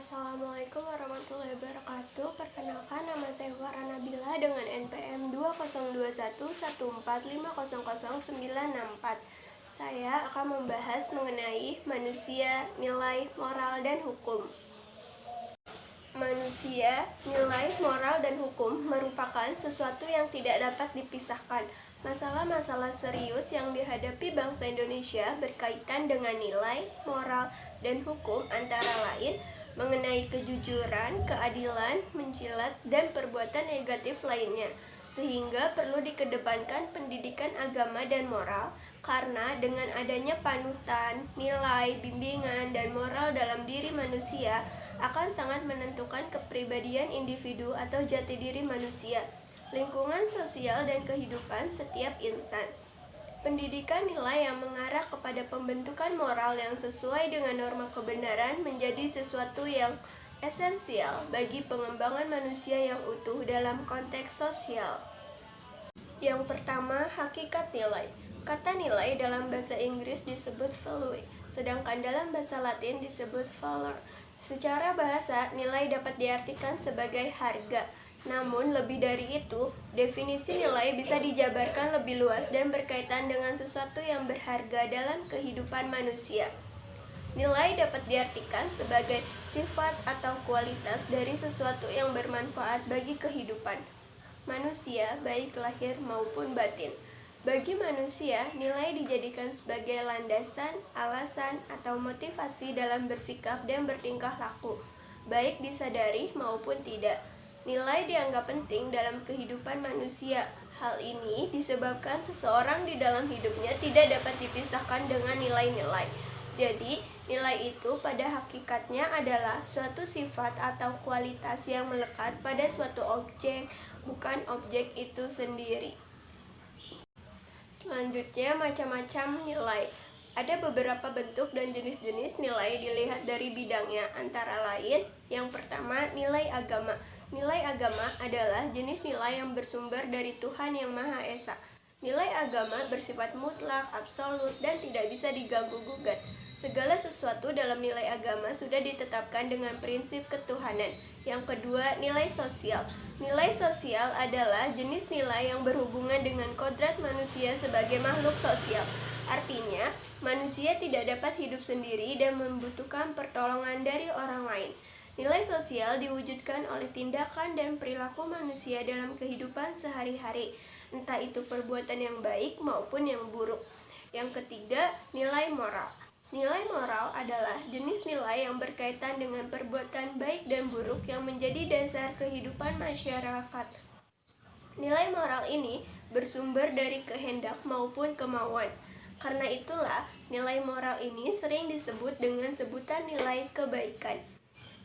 Assalamualaikum warahmatullahi wabarakatuh. Perkenalkan, nama saya Farah Nabila dengan NPM 202114500964. Saya akan membahas mengenai manusia, nilai, moral, dan hukum. Manusia, nilai, moral, dan hukum merupakan sesuatu yang tidak dapat dipisahkan. Masalah-masalah serius yang dihadapi bangsa Indonesia berkaitan dengan nilai, moral, dan hukum antara lain mengenai kejujuran, keadilan, menjilat, dan perbuatan negatif lainnya. Sehingga perlu dikedepankan pendidikan agama dan moral, karena dengan adanya panutan, nilai, bimbingan, dan moral dalam diri manusia akan sangat menentukan kepribadian individu atau jati diri manusia, lingkungan sosial, dan kehidupan setiap insan. Pendidikan nilai yang mengarah kepada pembentukan moral yang sesuai dengan norma kebenaran menjadi sesuatu yang esensial bagi pengembangan manusia yang utuh dalam konteks sosial. Yang pertama, hakikat nilai. Kata nilai dalam bahasa Inggris disebut value, sedangkan dalam bahasa Latin disebut valor. Secara bahasa, nilai dapat diartikan sebagai harga. Namun, lebih dari itu, definisi nilai bisa dijabarkan lebih luas dan berkaitan dengan sesuatu yang berharga dalam kehidupan manusia. Nilai dapat diartikan sebagai sifat atau kualitas dari sesuatu yang bermanfaat bagi kehidupan manusia, baik lahir maupun batin. Bagi manusia, nilai dijadikan sebagai landasan, alasan, atau motivasi dalam bersikap dan bertingkah laku, baik disadari maupun tidak. Nilai dianggap penting dalam kehidupan manusia. Hal ini disebabkan seseorang di dalam hidupnya tidak dapat dipisahkan dengan nilai-nilai. Jadi, nilai itu pada hakikatnya adalah suatu sifat atau kualitas yang melekat pada suatu objek, bukan objek itu sendiri. Selanjutnya, macam-macam nilai. Ada beberapa bentuk dan jenis-jenis nilai dilihat dari bidangnya, antara lain, yang pertama, nilai agama. Nilai agama adalah jenis nilai yang bersumber dari Tuhan Yang Maha Esa. Nilai agama bersifat mutlak, absolut, dan tidak bisa diganggu-gugat. Segala sesuatu dalam nilai agama sudah ditetapkan dengan prinsip ketuhanan. Yang kedua, nilai sosial. Nilai sosial adalah jenis nilai yang berhubungan dengan kodrat manusia sebagai makhluk sosial. Artinya, manusia tidak dapat hidup sendiri dan membutuhkan pertolongan dari orang lain. Nilai sosial diwujudkan oleh tindakan dan perilaku manusia dalam kehidupan sehari-hari, entah itu perbuatan yang baik maupun yang buruk. Yang ketiga, nilai moral. Nilai moral adalah jenis nilai yang berkaitan dengan perbuatan baik dan buruk yang menjadi dasar kehidupan masyarakat. Nilai moral ini bersumber dari kehendak maupun kemauan. Karena itulah, nilai moral ini sering disebut dengan sebutan nilai kebaikan.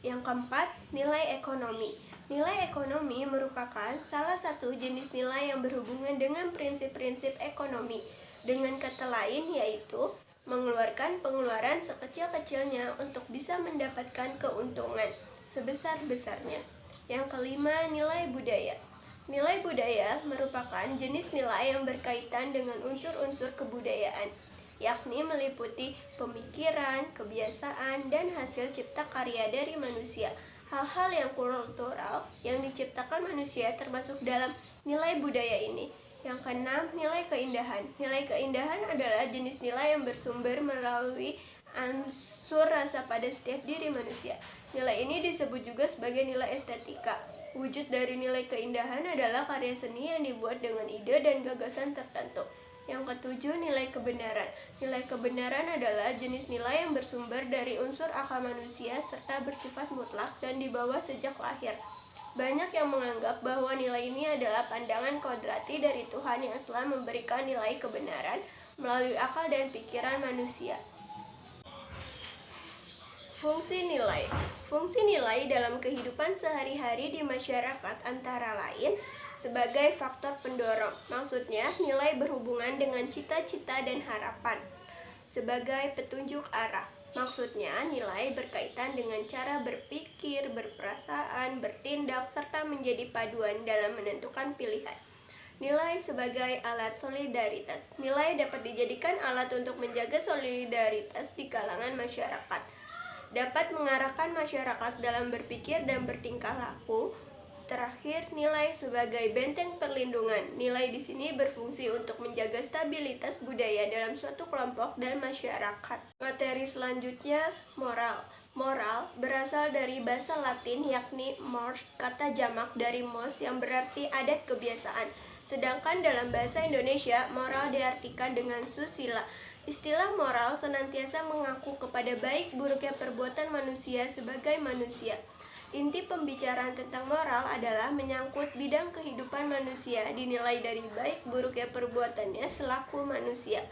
Yang keempat, nilai ekonomi. Nilai ekonomi merupakan salah satu jenis nilai yang berhubungan dengan prinsip-prinsip ekonomi. Dengan kata lain, yaitu mengeluarkan pengeluaran sekecil-kecilnya untuk bisa mendapatkan keuntungan sebesar-besarnya. Yang kelima, nilai budaya. Nilai budaya merupakan jenis nilai yang berkaitan dengan unsur-unsur kebudayaan, yakni meliputi pemikiran, kebiasaan, dan hasil cipta karya dari manusia. Hal-hal yang kultural yang diciptakan manusia termasuk dalam nilai budaya ini. Yang keenam, nilai keindahan. Nilai keindahan adalah jenis nilai yang bersumber melalui unsur rasa pada setiap diri manusia. Nilai ini disebut juga sebagai nilai estetika. Wujud dari nilai keindahan adalah karya seni yang dibuat dengan ide dan gagasan tertentu. Yang ketujuh, nilai kebenaran. Nilai kebenaran adalah jenis nilai yang bersumber dari unsur akal manusia serta bersifat mutlak dan dibawa sejak lahir. Banyak yang menganggap bahwa nilai ini adalah pandangan kodrati dari Tuhan yang telah memberikan nilai kebenaran melalui akal dan pikiran manusia. Fungsi nilai. Fungsi nilai dalam kehidupan sehari-hari di masyarakat antara lain sebagai faktor pendorong. Maksudnya, nilai berhubungan dengan cita-cita dan harapan. Sebagai petunjuk arah. Maksudnya, nilai berkaitan dengan cara berpikir, berperasaan, bertindak, serta menjadi paduan dalam menentukan pilihan. Nilai sebagai alat solidaritas. Nilai dapat dijadikan alat untuk menjaga solidaritas di kalangan masyarakat. dapat mengarahkan masyarakat dalam berpikir dan bertingkah laku. Terakhir, nilai sebagai benteng perlindungan. Nilai di sini berfungsi untuk menjaga stabilitas budaya dalam suatu kelompok dan masyarakat. Materi selanjutnya, moral. Moral berasal dari bahasa Latin yakni mores, kata jamak dari mos yang berarti adat kebiasaan. Sedangkan dalam bahasa Indonesia, moral diartikan dengan susila. Istilah moral senantiasa mengaku kepada baik buruknya perbuatan manusia sebagai manusia. Inti pembicaraan tentang moral adalah menyangkut bidang kehidupan manusia dinilai dari baik buruknya perbuatannya selaku manusia.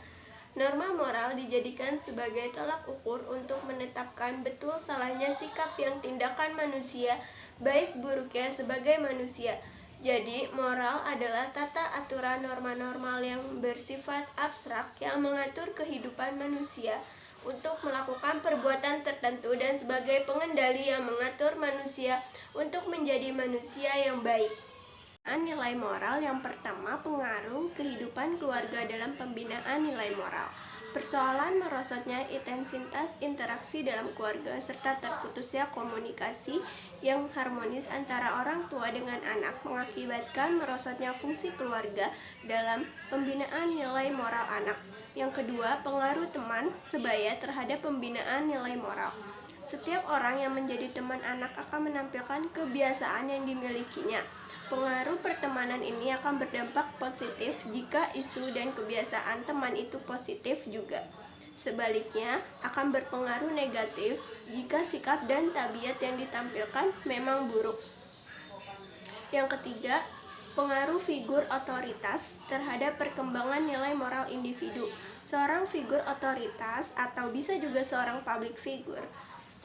Norma moral dijadikan sebagai tolak ukur untuk menetapkan betul salahnya sikap yang tindakan manusia baik buruknya sebagai manusia. Jadi, moral adalah tata aturan norma-normal yang bersifat abstrak yang mengatur kehidupan manusia untuk melakukan perbuatan tertentu dan sebagai pengendali yang mengatur manusia untuk menjadi manusia yang baik. Nilai moral yang pertama, pengaruh kehidupan keluarga dalam pembinaan nilai moral. Persoalan merosotnya intensitas interaksi dalam keluarga serta terputusnya komunikasi yang harmonis antara orang tua dengan anak mengakibatkan merosotnya fungsi keluarga dalam pembinaan nilai moral anak. Yang kedua, pengaruh teman sebaya terhadap pembinaan nilai moral. Setiap orang yang menjadi teman anak akan menampilkan kebiasaan yang dimilikinya. Pengaruh pertemanan ini akan berdampak positif jika isu dan kebiasaan teman itu positif juga. Sebaliknya, akan berpengaruh negatif jika sikap dan tabiat yang ditampilkan memang buruk. Yang ketiga, pengaruh figur otoritas terhadap perkembangan nilai moral individu. Seorang figur otoritas atau bisa juga seorang public figure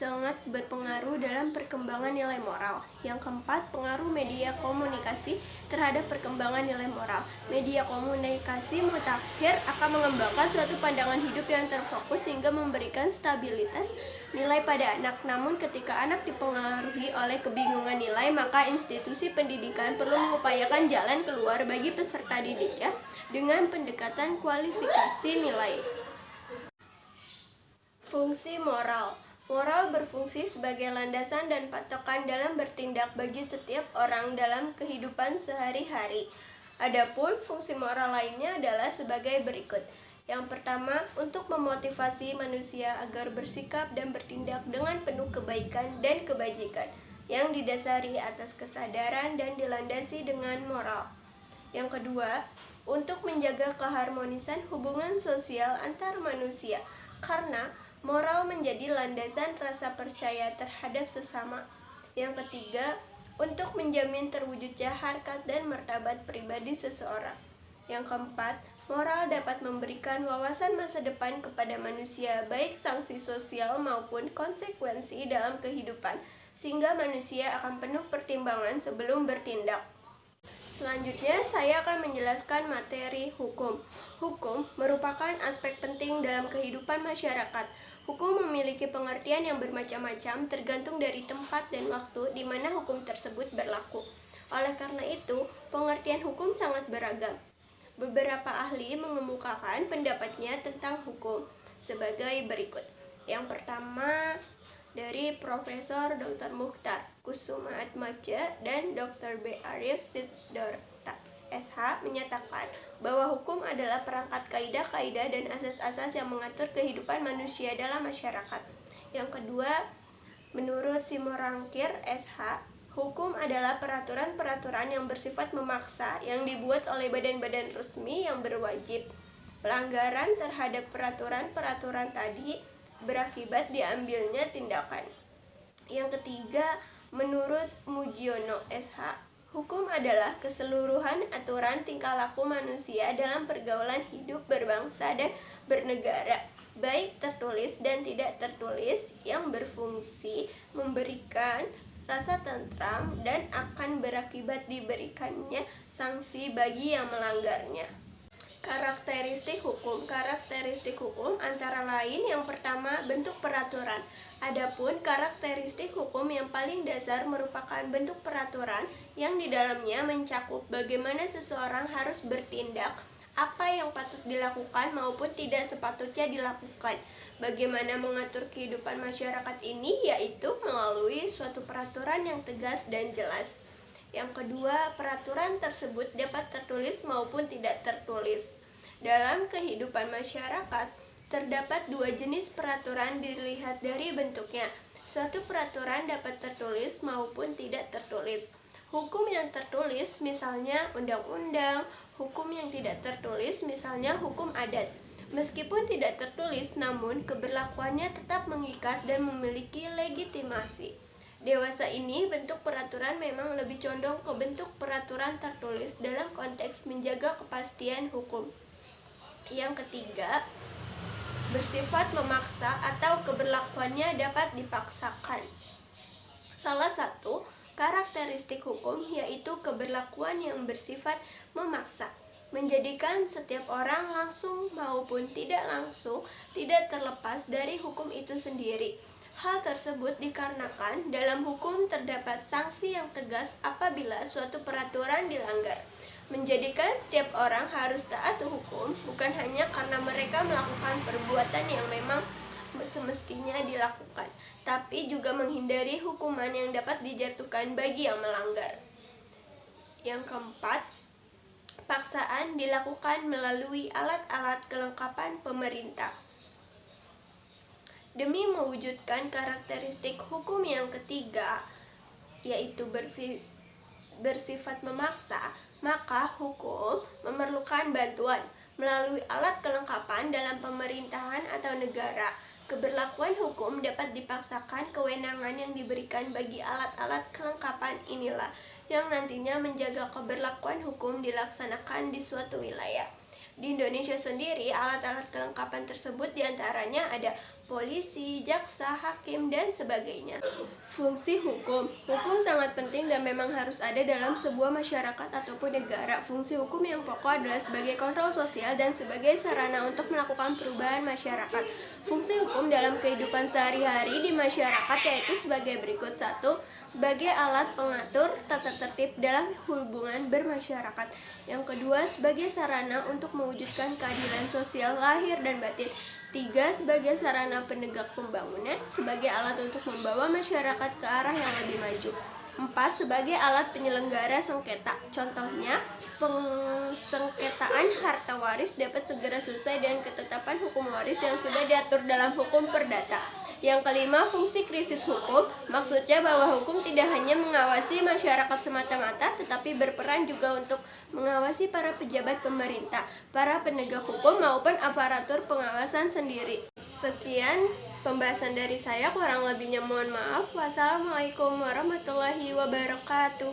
sangat berpengaruh dalam perkembangan nilai moral. Yang keempat, pengaruh media komunikasi terhadap perkembangan nilai moral. Media komunikasi mutakhir akan mengembangkan suatu pandangan hidup yang terfokus sehingga memberikan stabilitas nilai pada anak. Namun ketika anak dipengaruhi oleh kebingungan nilai, maka institusi pendidikan perlu mengupayakan jalan keluar bagi peserta didiknya dengan pendekatan kualifikasi nilai. Fungsi moral. Moral berfungsi sebagai landasan dan patokan dalam bertindak bagi setiap orang dalam kehidupan sehari-hari. Adapun fungsi moral lainnya adalah sebagai berikut. Yang pertama, untuk memotivasi manusia agar bersikap dan bertindak dengan penuh kebaikan dan kebajikan yang didasari atas kesadaran dan dilandasi dengan moral. Yang kedua, untuk menjaga keharmonisan hubungan sosial antar manusia, karena moral menjadi landasan rasa percaya terhadap sesama. Yang ketiga, untuk menjamin terwujudnya harkat dan martabat pribadi seseorang. Yang keempat, moral dapat memberikan wawasan masa depan kepada manusia, baik sanksi sosial maupun konsekuensi dalam kehidupan, sehingga manusia akan penuh pertimbangan sebelum bertindak. Selanjutnya, saya akan menjelaskan materi hukum. Hukum merupakan aspek penting dalam kehidupan masyarakat. Hukum memiliki pengertian yang bermacam-macam tergantung dari tempat dan waktu di mana hukum tersebut berlaku. Oleh karena itu, pengertian hukum sangat beragam. Beberapa ahli mengemukakan pendapatnya tentang hukum sebagai berikut. Yang pertama, dari Profesor Dr. Mukhtar Kusumaatmadja dan Dr. B. Arif Siddharta SH menyatakan bahwa hukum adalah perangkat kaidah-kaidah dan asas-asas yang mengatur kehidupan manusia dalam masyarakat. Yang kedua, menurut Simorangkir SH, hukum adalah peraturan-peraturan yang bersifat memaksa yang dibuat oleh badan-badan resmi yang berwajib. Pelanggaran terhadap peraturan-peraturan tadi berakibat diambilnya tindakan. Yang ketiga, menurut Mujiono SH, hukum adalah keseluruhan aturan tingkah laku manusia dalam pergaulan hidup berbangsa dan bernegara, baik tertulis dan tidak tertulis, yang berfungsi memberikan rasa tentram dan akan berakibat diberikannya sanksi bagi yang melanggarnya. Karakteristik hukum. Karakteristik hukum antara lain yang pertama, bentuk peraturan. Adapun karakteristik hukum yang paling dasar merupakan bentuk peraturan yang di dalamnya mencakup bagaimana seseorang harus bertindak, apa yang patut dilakukan maupun tidak sepatutnya dilakukan, Bagaimana mengatur kehidupan masyarakat ini? Yaitu melalui suatu peraturan yang tegas dan jelas. Yang kedua, peraturan tersebut dapat tertulis maupun tidak tertulis. Dalam kehidupan masyarakat, terdapat dua jenis peraturan dilihat dari bentuknya. Suatu peraturan dapat tertulis maupun tidak tertulis. Hukum yang tertulis misalnya undang-undang, hukum yang tidak tertulis misalnya hukum adat. Meskipun tidak tertulis, namun keberlakuannya tetap mengikat dan memiliki legitimasi. Dewasa ini bentuk peraturan memang lebih condong ke bentuk peraturan tertulis dalam konteks menjaga kepastian hukum. Yang ketiga, bersifat memaksa atau keberlakuannya dapat dipaksakan. Salah satu karakteristik hukum yaitu keberlakuan yang bersifat memaksa, menjadikan setiap orang langsung maupun tidak langsung tidak terlepas dari hukum itu sendiri. Hal tersebut dikarenakan dalam hukum terdapat sanksi yang tegas apabila suatu peraturan dilanggar, menjadikan setiap orang harus taat hukum bukan hanya karena mereka melakukan perbuatan yang memang semestinya dilakukan, tapi juga menghindari hukuman yang dapat dijatuhkan bagi yang melanggar. Yang keempat, paksaan dilakukan melalui alat-alat kelengkapan pemerintah. Demi mewujudkan karakteristik hukum yang ketiga, yaitu bersifat memaksa, maka hukum memerlukan bantuan melalui alat kelengkapan dalam pemerintahan atau negara. Keberlakuan hukum dapat dipaksakan. Kewenangan yang diberikan bagi alat-alat kelengkapan inilah yang nantinya menjaga keberlakuan hukum dilaksanakan di suatu wilayah. Di Indonesia sendiri, alat-alat kelengkapan tersebut diantaranya ada polisi, jaksa, hakim, dan sebagainya. Fungsi hukum. Hukum sangat penting dan memang harus ada dalam sebuah masyarakat ataupun negara. Fungsi hukum yang pokok adalah sebagai kontrol sosial dan sebagai sarana untuk melakukan perubahan masyarakat. Fungsi hukum dalam kehidupan sehari-hari di masyarakat yaitu sebagai berikut. 1. Sebagai alat pengatur tata tertib dalam hubungan bermasyarakat. Yang kedua, sebagai sarana untuk mewujudkan keadilan sosial lahir dan batin. 3. Sebagai sarana penegak pembangunan, sebagai alat untuk membawa masyarakat ke arah yang lebih maju. 4. Sebagai alat penyelenggara sengketa. Contohnya, pengsengketaan harta waris dapat segera selesai dengan ketetapan hukum waris yang sudah diatur dalam hukum perdata. Yang kelima, fungsi krisis hukum. Maksudnya bahwa hukum tidak hanya mengawasi masyarakat semata-mata, tetapi berperan juga untuk mengawasi para pejabat pemerintah, para penegak hukum maupun aparatur pengawasan sendiri. Sekian pembahasan dari saya, kurang lebihnya mohon maaf. Wassalamualaikum warahmatullahi wabarakatuh.